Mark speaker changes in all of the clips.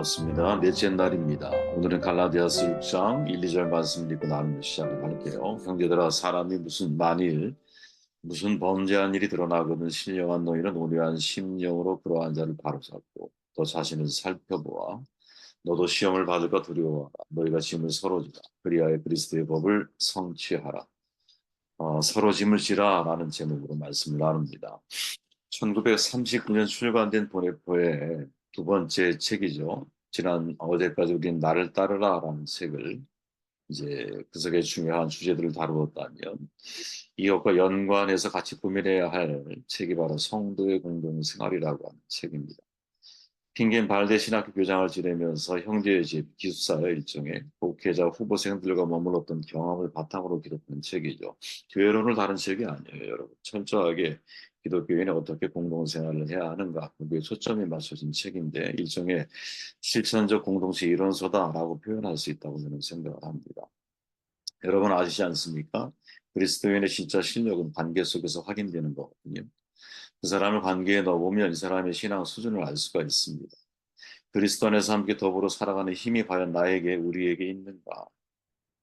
Speaker 1: 반갑습니다. 넷째 날입니다. 오늘은 갈라디아서 6장 1, 2절 말씀 읽고 나누며 시작을 할게요. 형제들아, 사람이 만일 무슨 범죄한 일이 드러나거든 신령한 너희는 온유한 심령으로 그러한 자를 바로잡고 또 자신을 살펴보아 너도 시험을 받을까 두려워하라. 너희가 짐을 서로 지라. 그리하여 그리스도의 법을 성취하라. 서로 짐을 지라 라는 제목으로 말씀을 나눕니다. 1939년 출간된 보네포의 두 번째 책이죠. 어제까지 우리는 나를 따르라라는 책을 이제 그 속의 중요한 주제들을 다루었다면 이것과 연관해서 같이 고민해야 할 책이 바로 성도의 공동생활이라고 하는 책입니다. 핑계인 발대 신학교 교장을 지내면서 형제의 집 기숙사의 일종의 목회자 후보생들과 머물렀던 경험을 바탕으로 기록한 책이죠. 교회론을 다룬 책이 아니에요, 여러분. 철저하게 기독교인이 어떻게 공동생활을 해야 하는가, 거기에 초점이 맞춰진 책인데 일종의 실천적 공동체 이론서다라고 표현할 수 있다고 저는 생각을 합니다. 여러분 아시지 않습니까? 그리스도인의 진짜 실력은 관계 속에서 확인되는 거거든요. 그 사람을 관계에 넣어보면 이 사람의 신앙 수준을 알 수가 있습니다. 그리스도 안에서 함께 더불어 살아가는 힘이 과연 우리에게 있는가?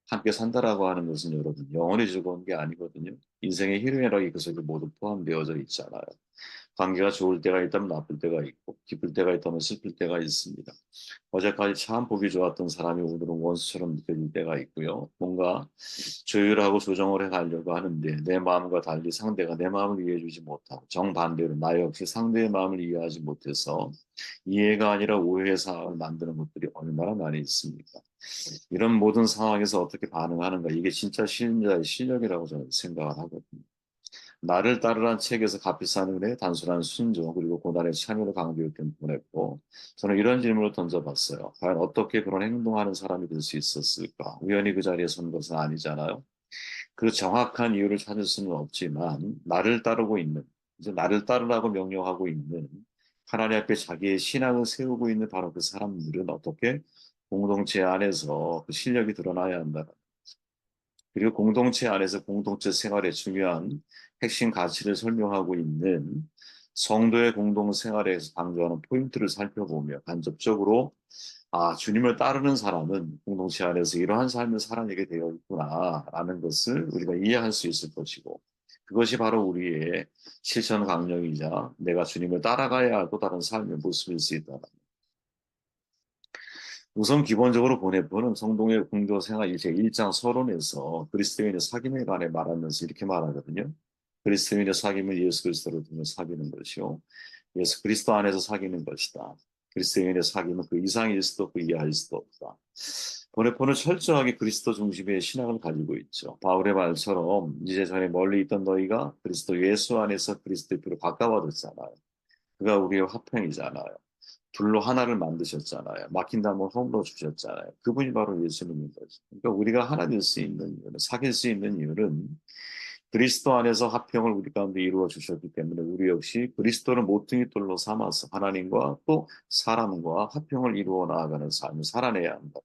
Speaker 1: 함께 산다라고 하는 것은 여러분, 영원히 즐거운 게 아니거든요. 인생의 희로애락이 그 속에 모두 포함되어져 있잖아요. 관계가 좋을 때가 있다면 나쁠 때가 있고, 기쁠 때가 있다면 슬플 때가 있습니다. 어제까지 참 보기 좋았던 사람이 오늘은 원수처럼 느껴질 때가 있고요. 뭔가 조율하고 조정을 해 가려고 하는데 내 마음과 달리 상대가 내 마음을 이해해 주지 못하고 정반대로 나 역시 상대의 마음을 이해하지 못해서 이해가 아니라 오해의 상황을 만드는 것들이 얼마나 많이 있습니까? 이런 모든 상황에서 어떻게 반응하는가 이게 진짜 신자의 실력이라고 저는 생각을 하거든요. 나를 따르란 책에서 값비싼 은혜, 단순한 순종, 그리고 고난의 참여를 강조했던 보냈고, 저는 이런 질문을 던져봤어요. 과연 어떻게 그런 행동하는 사람이 될 수 있었을까? 우연히 그 자리에 선 것은 아니잖아요. 그 정확한 이유를 찾을 수는 없지만, 이제 나를 따르라고 명령하고 있는, 하나님 앞에 자기의 신앙을 세우고 있는 바로 그 사람들은 어떻게 공동체 안에서 그 실력이 드러나야 한다. 그리고 공동체 안에서 공동체 생활의 중요한 핵심 가치를 설명하고 있는 성도의 공동생활에서 강조하는 포인트를 살펴보며 간접적으로 주님을 따르는 사람은 공동체 안에서 이러한 삶을 살아내게 되어 있구나라는 것을 우리가 이해할 수 있을 것이고 그것이 바로 우리의 실천 강령이자 내가 주님을 따라가야 할 또 다른 삶의 모습일 수 있다. 우선 기본적으로 보내보는 성동의 공동생활 제 1장 서론에서 그리스도인의 사귐에 관해 말하면서 이렇게 말하거든요. 그리스도인의 사귐은 예수 그리스도를 통해 사귀는 것이요. 예수 그리스도 안에서 사귀는 것이다. 그리스도인의 사귐은 그 이상일 수도 없고 이하일 수도 없다. 보네포는 철저하게 그리스도 중심의 신앙을 가지고 있죠. 바울의 말처럼 이제 전에 멀리 있던 너희가 그리스도 예수 안에서 그리스도의 피로 가까워졌잖아요. 그가 우리의 화평이잖아요. 둘로 하나를 만드셨잖아요. 막힌 담을 허물어 주셨잖아요. 그분이 바로 예수님인 거죠. 그러니까 우리가 하나 될 수 있는 이유는, 사귈 수 있는 이유는 그리스도 안에서 화평을 우리 가운데 이루어 주셨기 때문에 우리 역시 그리스도를 모퉁이 돌로 삼아서 하나님과 또 사람과 화평을 이루어 나아가는 삶을 살아내야 한다.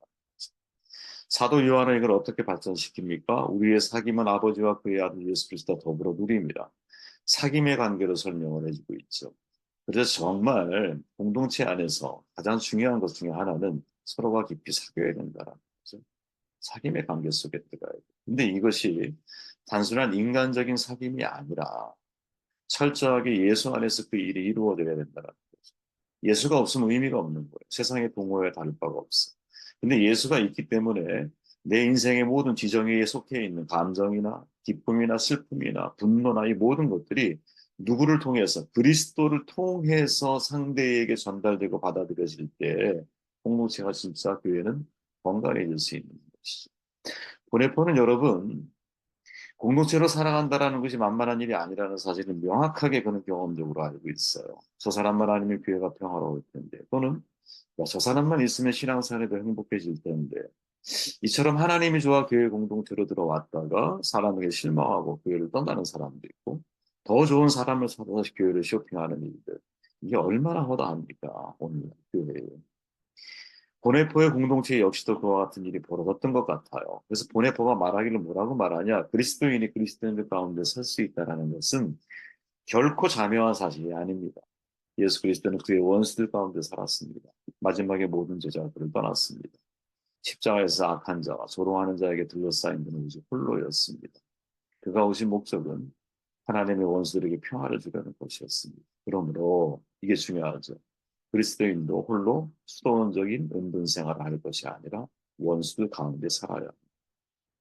Speaker 1: 사도 요한은 이걸 어떻게 발전시킵니까? 우리의 사귐은 아버지와 그의 아들 예수 그리스도와 더불어 누립니다. 사귐의 관계로 설명을 해주고 있죠. 그래서 정말 공동체 안에서 가장 중요한 것 중에 하나는 서로가 깊이 사귀어야 된다는 거죠. 사귐의 관계 속에 들어가야 돼. 근데 이것이 단순한 인간적인 사귐이 아니라 철저하게 예수 안에서 그 일이 이루어져야 된다는 거죠. 예수가 없으면 의미가 없는 거예요. 세상의 동호회 다를 바가 없어. 근데 예수가 있기 때문에 내 인생의 모든 지정에 속해 있는 감정이나 기쁨이나 슬픔이나 분노나 이 모든 것들이 누구를 통해서 그리스도를 통해서 상대에게 전달되고 받아들여질 때 공동체가 진짜 교회는 건강해질 수 있는 것이죠. 보네포는 여러분 공동체로 살아간다라는 것이 만만한 일이 아니라는 사실을 명확하게 그는 경험적으로 알고 있어요. 저 사람만 아니면 교회가 평화로울 텐데 또는 저 사람만 있으면 신앙생활이 더 행복해질 텐데 이처럼 하나님이 좋아 교회 공동체로 들어왔다가 사람에게 실망하고 교회를 떠나는 사람도 있고 더 좋은 사람을 찾아서 교회를 쇼핑하는 일들 이게 얼마나 허다합니까 오늘 교회에. 보네포의 공동체 역시도 그와 같은 일이 벌어졌던 것 같아요. 그래서 보네포가 말하기를 뭐라고 말하냐 그리스도인이 그리스도인들 가운데 설 수 있다는 것은 결코 자명한 사실이 아닙니다. 예수 그리스도는 그의 원수들 가운데 살았습니다. 마지막에 모든 제자들을 떠났습니다. 십자가에서 악한 자와 조롱하는 자에게 둘러싸인 그는 오직 홀로였습니다. 그가 오신 목적은 하나님의 원수들에게 평화를 주려는 것이었습니다. 그러므로 이게 중요하죠. 그리스도인도 홀로 수동적인 은둔 생활을 할 것이 아니라 원수들 가운데 살아야 합니다.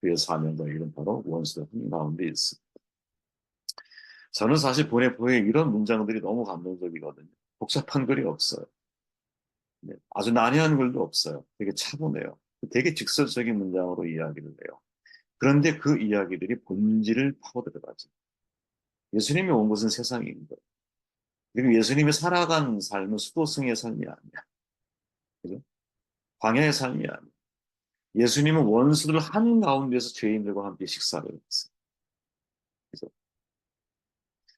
Speaker 1: 그의 사명과 일은 바로 원수들 가운데 있습니다. 저는 사실 보네포의 이런 문장들이 너무 감동적이거든요. 복잡한 글이 없어요. 네, 아주 난해한 글도 없어요. 되게 차분해요. 되게 직설적인 문장으로 이야기를 해요. 그런데 그 이야기들이 본질을 파고들어가죠. 예수님이 온 곳은 세상인 거예요. 그리고 예수님이 살아간 삶은 수도승의 삶이 아니야. 그죠? 광야의 삶이 아니야. 예수님은 원수들 한가운데서 죄인들과 함께 식사를 했어요. 그죠?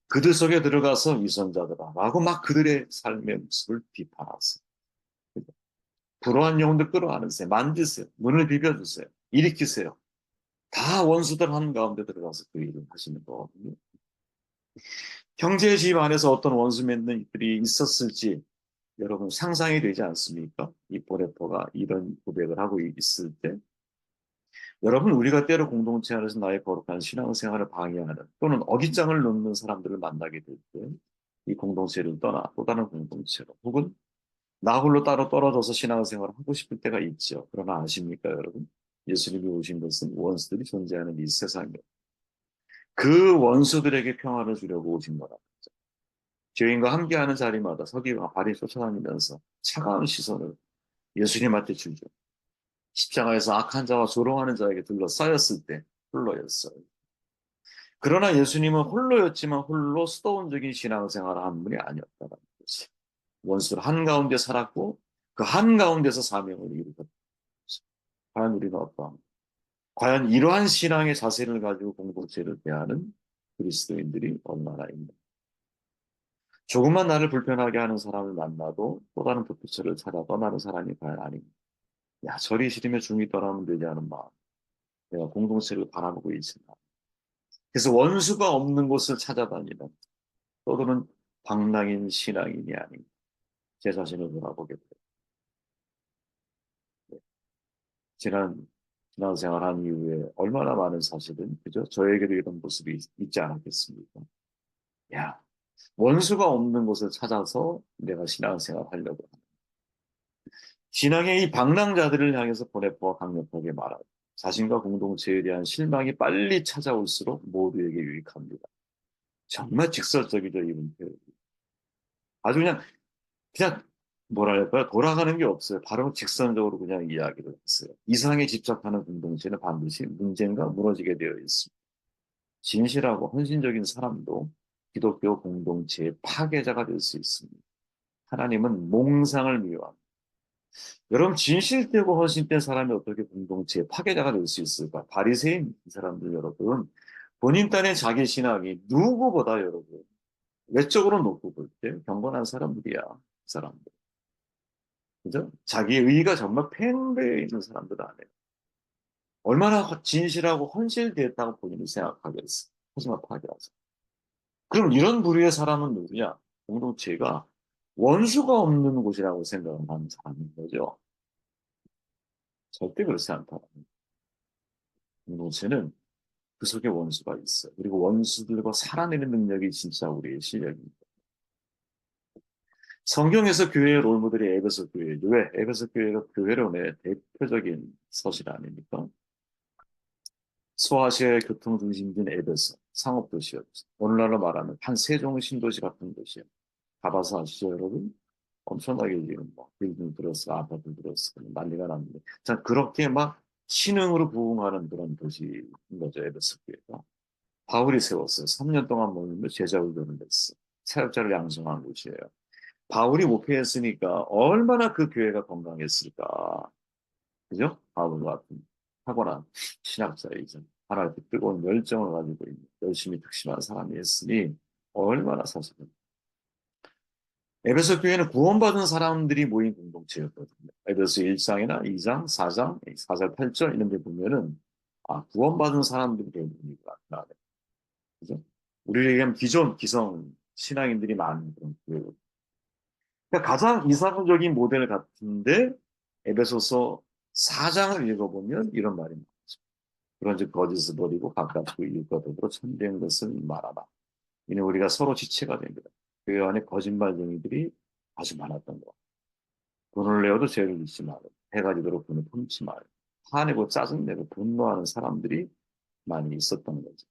Speaker 1: 그들 속에 들어가서 위선자들아 라고 막 그들의 삶의 모습을 비판하세요. 그죠? 불우한 영혼들 끌어안으세요. 만드세요. 문을 비벼주세요. 일으키세요. 다 원수들 한가운데 들어가서 그 일을 하시는 거거든요. 형제의 집 안에서 어떤 원수 맺는 일이 있었을지 여러분 상상이 되지 않습니까? 이 보레퍼가 이런 고백을 하고 있을 때 여러분 우리가 때로 공동체 안에서 나의 거룩한 신앙생활을 방해하는 또는 어깃장을 놓는 사람들을 만나게 될 때 이 공동체를 떠나 또 다른 공동체로 혹은 나 홀로 따로 떨어져서 신앙생활을 하고 싶을 때가 있죠. 그러나 아십니까 여러분? 예수님이 오신 것은 원수들이 존재하는 이 세상에 그 원수들에게 평화를 주려고 오신 거라. 죄인과 함께하는 자리마다 서기와 발이 쫓아다니면서 차가운 시선을 예수님한테 주죠. 십자가에서 악한 자와 조롱하는 자에게 둘러싸였을 때 홀로였어요. 그러나 예수님은 홀로였지만 홀로 수도원적인 신앙생활을 한 분이 아니었다는 것이. 원수를 한가운데 살았고 그 한가운데서 사명을 이루었다. 과연 우리는 어떠한가? 과연 이러한 신앙의 자세를 가지고 공동체를 대하는 그리스도인들이 얼마나 있는가? 조금만 나를 불편하게 하는 사람을 만나도 또 다른 도피처를 찾아 떠나는 사람이 과연 아닌가? 야, 저리 싫으면 중이 떠나면 되지 않은 마음. 내가 공동체를 바라보고 있습니다. 그래서 원수가 없는 곳을 찾아다니는 또는 방랑인 신앙인이 아닌 제 자신을 돌아보게 돼요. 네. 지난 신앙생활한 이후에 얼마나 많은 사실은 그죠? 저에게도 이런 모습이 있지 않았겠습니까? 야, 원수가 없는 곳을 찾아서 내가 신앙생활 하려고 합니다. 신앙의 이 방랑자들을 향해서 보네포와 강력하게 말하고 자신과 공동체에 대한 실망이 빨리 찾아올수록 모두에게 유익합니다. 정말 직설적이죠, 이분 표현. 아주 그냥 뭐랄까요? 돌아가는 게 없어요. 바로 직선적으로 그냥 이야기를 했어요. 이상에 집착하는 공동체는 반드시 문제가 무너지게 되어 있습니다. 진실하고 헌신적인 사람도 기독교 공동체의 파괴자가 될 수 있습니다. 하나님은 몽상을 미워합니다. 여러분 진실되고 헌신된 사람이 어떻게 공동체의 파괴자가 될 수 있을까? 바리새인 이 사람들 여러분 본인 딴의 자기 신앙이 누구보다 여러분 외적으로 놓고 볼 때 경건한 사람들이야. 그 사람들. 그죠? 자기 의의가 정말 팽배해 있는 사람들 아니에요. 얼마나 진실하고 헌실됐다고 본인이 생각하겠어. 하지만 파괴하죠. 그럼 이런 부류의 사람은 누구냐? 공동체가 원수가 없는 곳이라고 생각을 하는 사람인 거죠. 절대 그렇지 않다. 공동체는 그 속에 원수가 있어요. 그리고 원수들과 살아내는 능력이 진짜 우리의 실력입니다. 성경에서 교회의 롤모델이 에베소 교회예요. 왜? 에베소 교회가 교회론의 대표적인 서실 아닙니까? 소아시아의 교통 중심지인 에베소, 상업도시였죠. 오늘날로 말하면 한 세종 신도시 같은 도시예요. 가봐서 아시죠, 여러분? 엄청나게 지금 뭐 빌딩 들었어, 아파트 들었어, 난리가 났는데. 자, 그렇게 막 신흥으로 부흥하는 그런 도시인 거죠, 에베소 교회가. 바울이 세웠어요. 3년 동안 모이며 제자 훈련을 했어. 사역자를 양성한 곳이에요. 바울이 목회했으니까 얼마나 그 교회가 건강했을까. 그죠? 바울 같은 탁월한 신학자이자 하나님께 뜨거운 열정을 가지고 있는 열심히 특심한 사람이 했으니 얼마나 사실은 에베소 교회는 구원받은 사람들이 모인 공동체였거든요. 에베소 1장이나 2장, 4장, 4절, 8절 이런 데 보면은 구원받은 사람들이 되니까 나네. 그죠? 우리에게 기존 기성 신앙인들이 많은 그런 교회. 그러니까 가장 이상적인 모델 같은데 에베소서 4장을 읽어보면 이런 말이 나오죠. 그런즉 거짓을 버리고 각각 그 이웃과 더불어 참된 것을 말하라. 이는 우리가 서로 지체가 됩니다. 그 안에 거짓말쟁이들이 아주 많았던 것. 돈을 내어도 죄를 짓지 말고 해가 지도록 돈을 품지 말고 화내고 짜증내고 분노하는 사람들이 많이 있었던 거죠.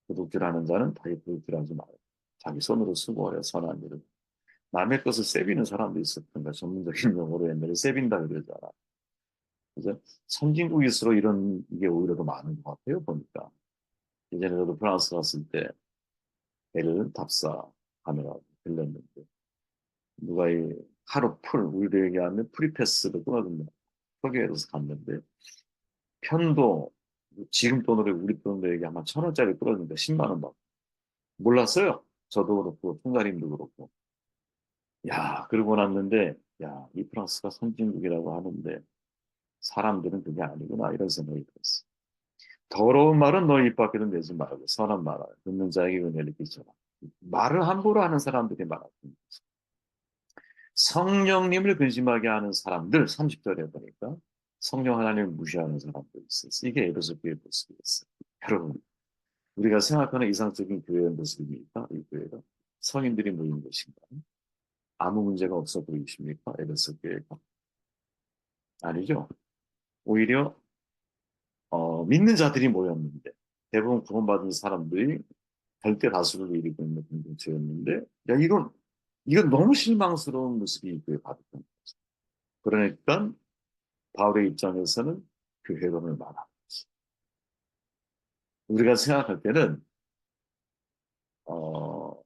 Speaker 1: 도둑질하는 자는 다시 도둑질하지 말고 자기 손으로 수고하여 선한 일을 남의 것을 세비는 사람도 있었던 가 전문적인 용어로 옛날에 세빈다 그러잖아. 그래서 선진국일수록 이런 게 오히려 더 많은 것 같아요 보니까. 예전에 저도 프랑스 갔을 때 배를 답사하느라 들렸는데 누가 이 하루 풀 우리로 얘기하면 프리패스를 끊어준다. 표기해서 갔는데 편도 지금 돈으로 우리 돈으로 얘기하면 1,000원짜리 끊어준다. 10만 원 받고. 몰랐어요. 저도 그렇고 총괄님도 그렇고. 야, 그러고 났는데 야, 이 프랑스가 선진국이라고 하는데 사람들은 그게 아니구나 이런 생각이 들었어. 더러운 말은 너희 입 밖에도 내지 말고 선한 말을 듣는 자에게 은혜를 끼쳐라. 말을 함부로 하는 사람들이 많았던 거지. 성령님을 근심하게 하는 사람들 30절에 보니까 성령 하나님을 무시하는 사람들이 있었어요. 이게 에베소 교회 모습이었어요. 여러분 우리가 생각하는 이상적인 교회의 모습입니까? 이 교회가 성인들이 모이는 것인가? 아무 문제가 없어 보이십니까? 에베소 교회가 아니죠. 오히려 믿는 자들이 모였는데 대부분 구원받은 사람들이 절대 다수를 이루고 있는 공동체였는데 야 이건 너무 실망스러운 모습이 있고요 받았던 거죠. 그러니까 바울의 입장에서는 그 회론을 말하는 거지. 우리가 생각할 때는 어,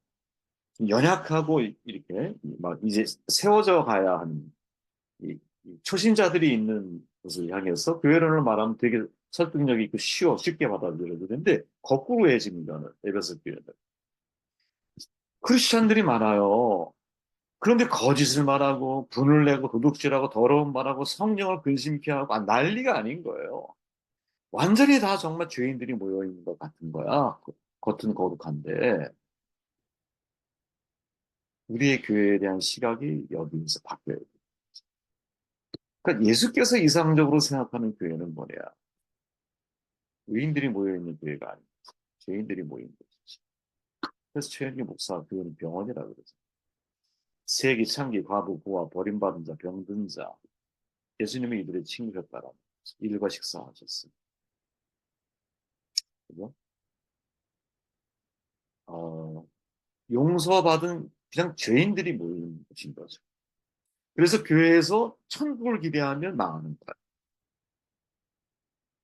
Speaker 1: 연약하고 이렇게 막 이제 세워져 가야 하는 이 초신자들이 있는 곳을 향해서 그 회론을 말하면 되게 설득력이 있고 쉽게 받아들여지는데 거꾸로 해집니다. 에베소 교회는 크리스천들이 많아요. 그런데 거짓을 말하고 분을 내고 도둑질하고 더러운 말하고 성령을 근심케 하고 난리가 아닌 거예요. 완전히 다 정말 죄인들이 모여 있는 것 같은 거야. 겉은 거룩한데 우리의 교회에 대한 시각이 여기서 바뀌어야 돼. 그러니까 예수께서 이상적으로 생각하는 교회는 뭐냐? 의인들이 모여 있는 교회가 아니고 죄인들이 모인 곳이지. 그래서 최현기 목사 교회는 병원이라 그러죠. 세기, 창기, 과부, 고아, 버림받은 자, 병든 자. 예수님이 이들의 친구셨다라는 거죠. 일과 식사하셨어요. 그죠? 어, 용서받은 그냥 죄인들이 모이는 곳인 거죠. 그래서 교회에서 천국을 기대하면 망하는 거야.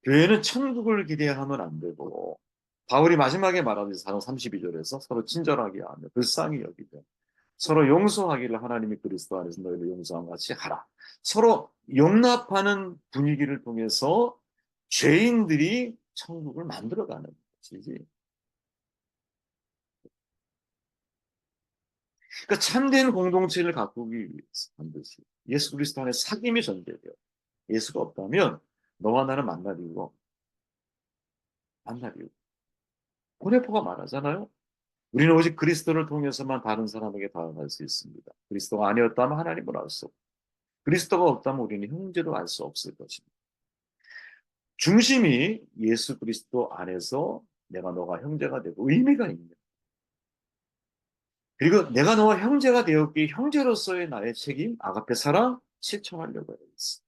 Speaker 1: 교회는 천국을 기대하면 안 되고 바울이 마지막에 말하듯이 32절에서 서로 친절하게 하며 불쌍히 여기며 서로 용서하기를 하나님이 그리스도 안에서 너희를 용서한 같이 하라. 서로 용납하는 분위기를 통해서 죄인들이 천국을 만들어가는 것이지. 그러니까 참된 공동체를 가꾸기 위해서 반드시 예수 그리스도 안에 사귐이 전제돼요. 예수가 없다면 너와 나는 만날 이유. 고레포가 말하잖아요. 우리는 오직 그리스도를 통해서만 다른 사람에게 다가갈 수 있습니다. 그리스도가 아니었다면 하나님을 알 수 없고 그리스도가 없다면 우리는 형제도 알 수 없을 것입니다. 중심이 예수 그리스도 안에서 내가 너가 형제가 되고 의미가 있는 그리고 내가 너와 형제가 되었기에 형제로서의 나의 책임 아가페 사랑 실천하려고 해야겠어.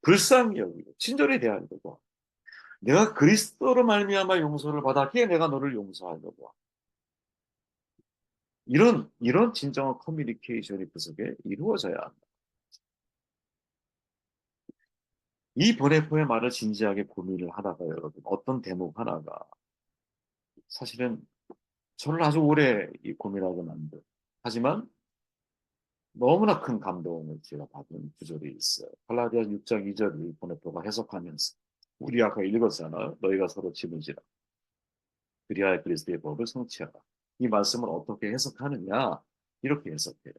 Speaker 1: 불쌍히 여기고 친절히 대하려고 내가 그리스도로 말미암아 용서를 받았기에 내가 너를 용서하려고 이런 진정한 커뮤니케이션이 그 속에 이루어져야 한다. 이 보네포의 말을 진지하게 고민을 하다가 여러분 어떤 대목 하나가 사실은 저를 아주 오래 고민하게 만든 하지만 너무나 큰 감동을 제가 받은 구절이 있어요. 갈라디아 6장 2절을 보네포가 해석하면서 우리 아까 읽었잖아요. 너희가 서로 짐을지라 그리하여 그리스도의 법을 성취하라. 이 말씀을 어떻게 해석하느냐 이렇게 해석해요.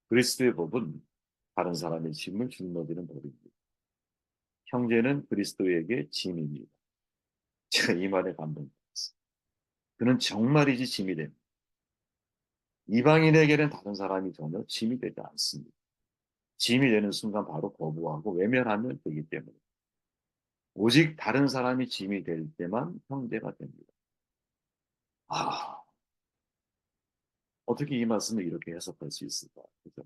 Speaker 1: 그리스도의 법은 다른 사람의 짐을 짊어지는 법입니다. 형제는 그리스도에게 짐입니다. 제가 이 말에 감동받았어요. 그는 정말이지 짐이 됩니다. 이방인에게는 다른 사람이 전혀 짐이 되지 않습니다. 짐이 되는 순간 바로 거부하고 외면하면 되기 때문에 오직 다른 사람이 짐이 될 때만 형제가 됩니다. 아, 어떻게 이 말씀을 이렇게 해석할 수 있을까? 그죠?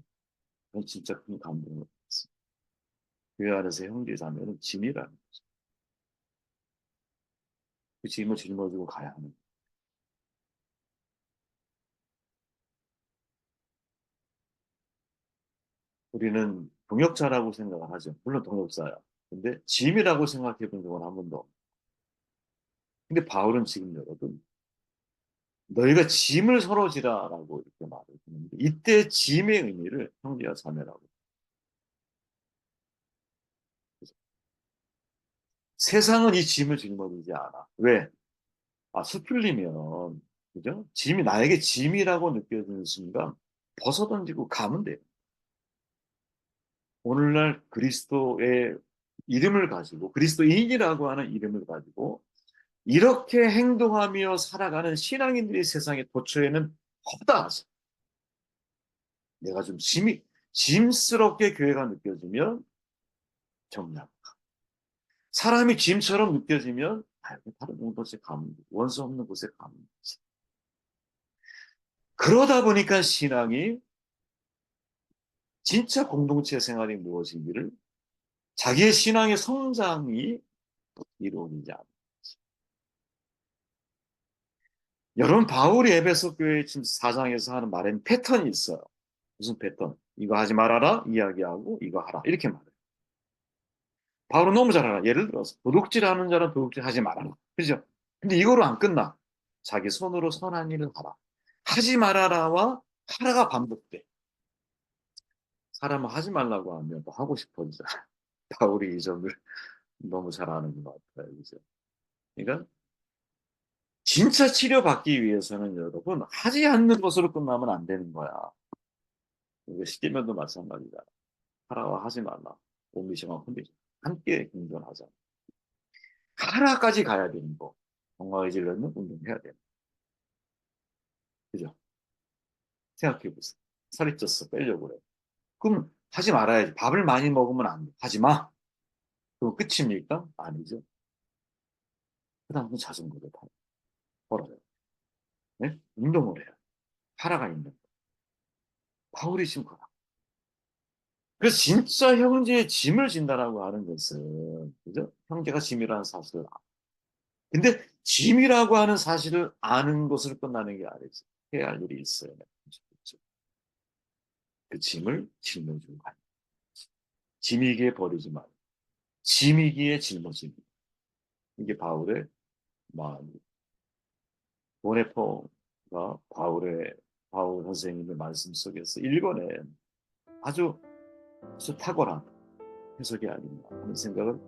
Speaker 1: 그건 진짜 큰 감동을 받았습니다. 교회 안에서 형제 자매는 짐이라는 거죠. 그 짐을 짊어지고 가야 하는 거예요. 우리는 동역자라고 생각을 하죠. 물론 동역자야. 근데 짐이라고 생각해 본 적은 한 번도 없어요. 근데 바울은 지금 여러분, 너희가 짐을 서로 지라라고 이렇게 말을 하는데, 이때 짐의 의미를 형제와 자매라고. 세상은 이 짐을 짊어지지 않아. 왜? 아, 수풀리면, 그죠? 짐이, 나에게 짐이라고 느껴지는 순간, 벗어던지고 가면 돼요. 오늘날 그리스도의 이름을 가지고, 그리스도인이라고 하는 이름을 가지고, 이렇게 행동하며 살아가는 신앙인들이 세상에 도처에는 허다하죠. 내가 좀 짐스럽게 교회가 느껴지면 정리합니다. 사람이 짐처럼 느껴지면 다른 곳에 가면 원수 없는 곳에 가면 되지. 그러다 보니까 신앙이 진짜 공동체 생활이 무엇인지를 자기의 신앙의 성장이 이루어지지 않아요. 여러분 바울이 에베소 교회 지금 4장에서 하는 말에는 패턴이 있어요. 무슨 패턴? 이거 하지 말아라 이야기하고 이거 하라 이렇게 말해요. 바울은 너무 잘 알아. 예를 들어서 도둑질하는 자는 도둑질 하지 말아라. 그죠? 근데 이거로 안 끝나. 자기 손으로 선한 일을 하라. 하지 말아라와 하라가 반복돼. 사람은 하지 말라고 하면 또 하고 싶어지잖아. 바울이 이 점을 너무 잘 아는 것 같아요. 그죠? 그러니까 진짜 치료받기 위해서는 여러분 하지 않는 것으로 끝나면 안 되는 거야. 이거 십계명도 마찬가지다. 하라와 하지 말라. 오미시와 컨디션 함께 공존하자. 하라까지 가야 되는 거. 건강해지려면 운동해야 돼. 그죠? 생각해 보세요. 살이 쪘어. 빼려고 그래. 그럼 하지 말아야지. 밥을 많이 먹으면 안 돼. 하지 마. 그럼 끝입니까? 아니죠. 그 다음은 자전거를 타요. 걸어요. 네? 운동을 해요. 하라가 있는 거. 바울이 지금 그러 그래서 진짜 형제의 짐을 진다라고 하는 것은, 그죠? 형제가 짐이라는 사실을 근데 짐이라고 하는 사실을 아는 것으로 끝나는 게 아니지. 해야 할 일이 있어요. 그 짐을 짊어지고 가는 거지. 짐이기에 버리지 말고 짐이기에 짊어지는 이게 바울의 마음이 보네포가 바울 선생님의 말씀 속에서 읽어낸 아주 탁월한 해석이 아닌가 하는 생각을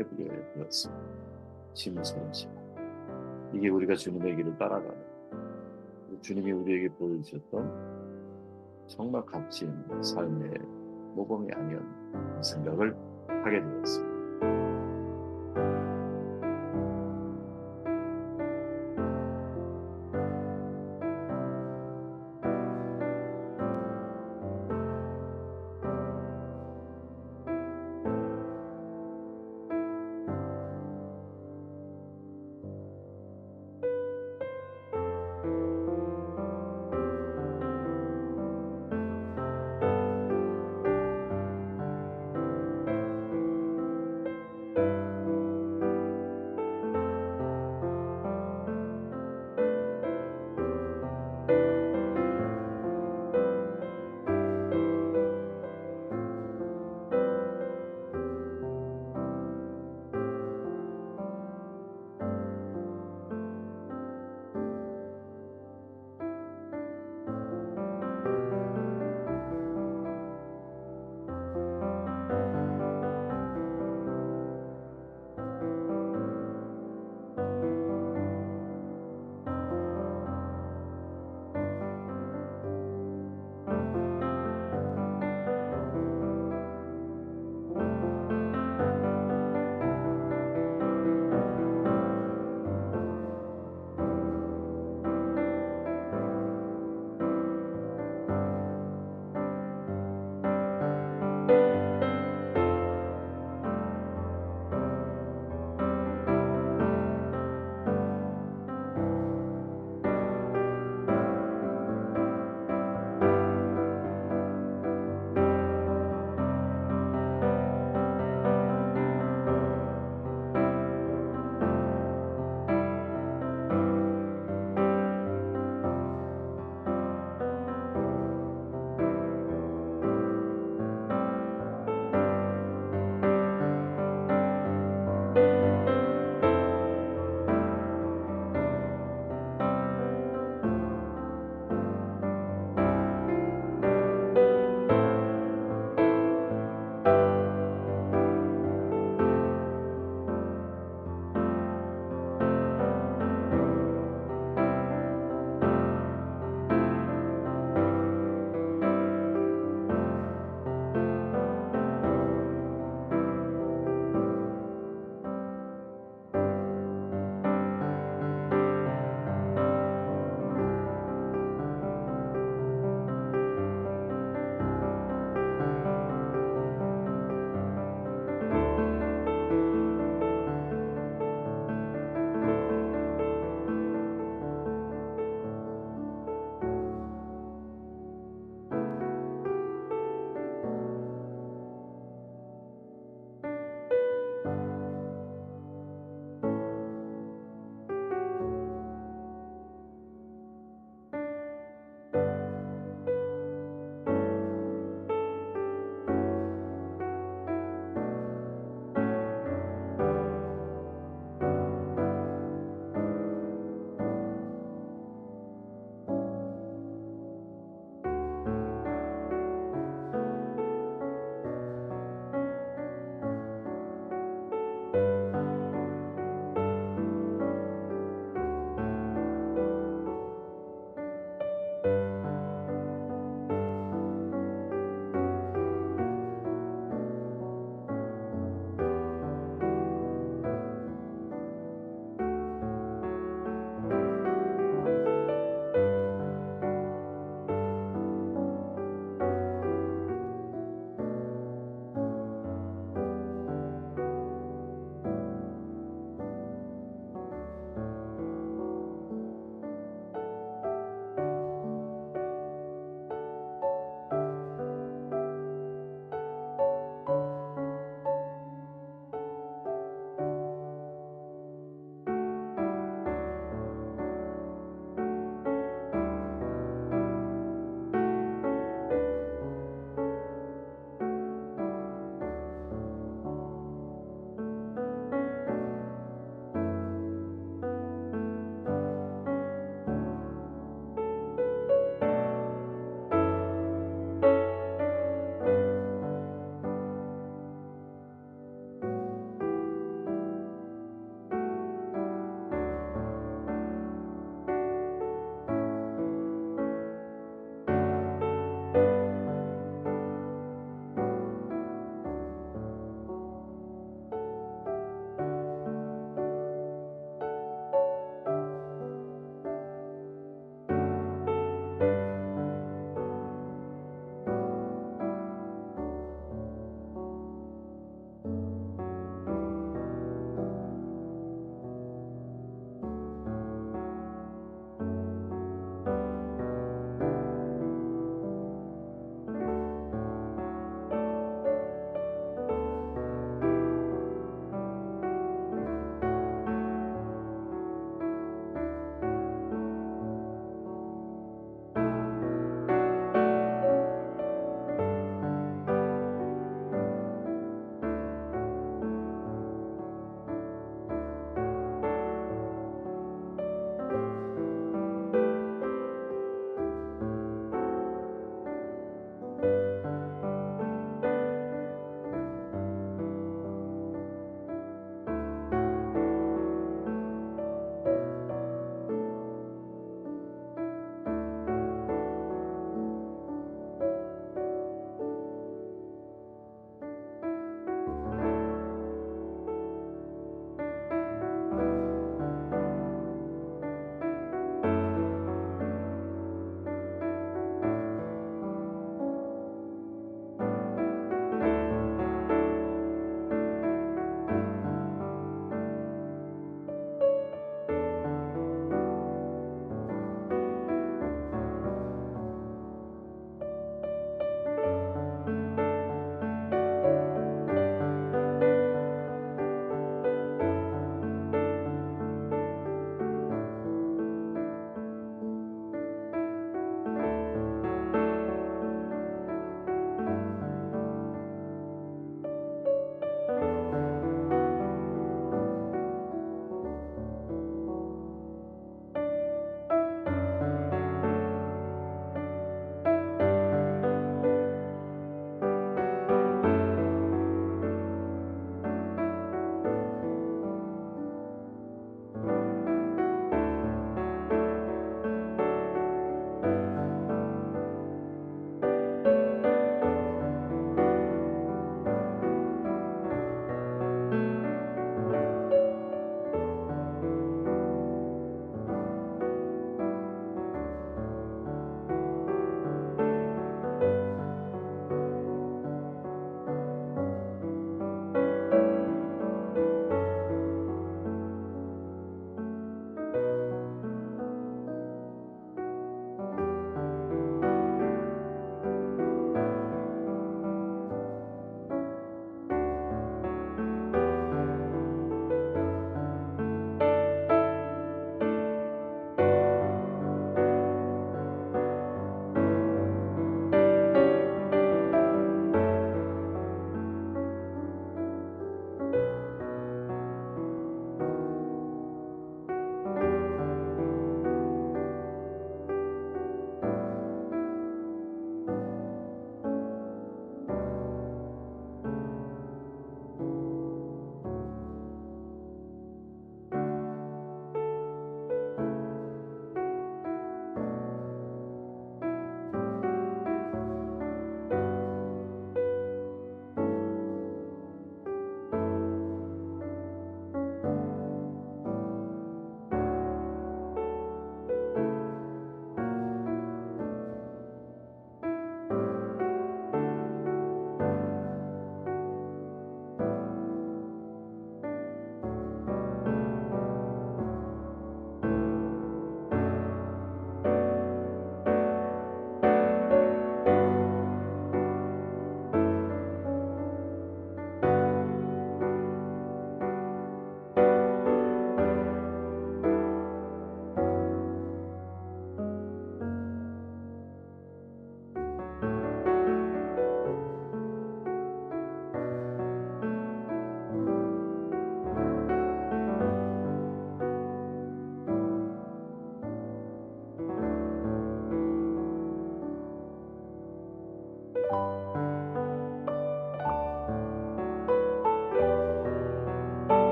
Speaker 1: 해보게 되었습니다. 짐을 서는 시간. 이게 우리가 주님의 길을 따라가는 주님이 우리에게 보여주셨던 정말 가치 있는 삶의 모범이 아니었나 생각을 하게 되었습니다.